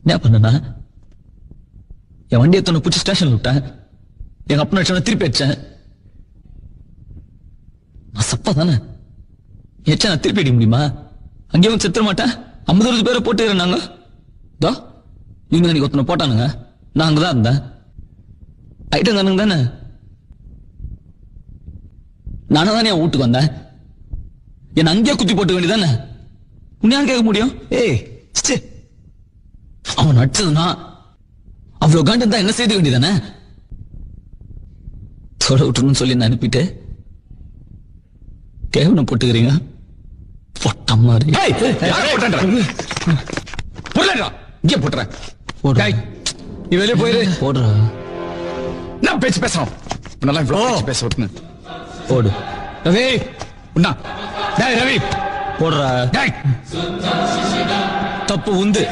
என்ன பண்ணா என் வண்டியை தன்னை பிடிச்சி ஸ்டேஷன்ல விட்டேன். எங்க அப்பா அடிச்சவன திருப்பி அடிச்சேன். நான் சப்பா தானே ஏச்சா நான் திருப்பி அடிக்க முடியுமா? அங்கேயே வந்து செத்துற மாட்டேன். 50 பேரை போட்டு நாங்க தோ இவங்க நீங்க ஒருத்தனை போட்டானுங்க. நான் அங்கதான் இருந்தேன். ஐட்டம் தானுங்க தானே. நானும் தானே என் வீட்டுக்கு வந்தேன். என்ன அங்கேயே குத்தி போட்டு வேண்டியதானே. உன்னையான் கேட்க முடியும்? ஏய் அவன் அடிச்சதுனா அவ்வளவு காண்டம் தான் என்ன செய்த வேண்டியதானே. தொட விட்டுருன்னு சொல்லி நான் அனுப்பிட்டு கேவனம் போட்டுக்கிறீங்க. பொட்ட மாதிரி இங்கே போட்டுறேன். நீ வெளியே போயிரு. போடுற நான் பேச்சு பேசுறோம். நல்லா இவ்வளவு பேச விட்டுன்னு போடு. ரவி உண்ணா. டேய் ரவி போடுற. டேய் தப்பு உந்து.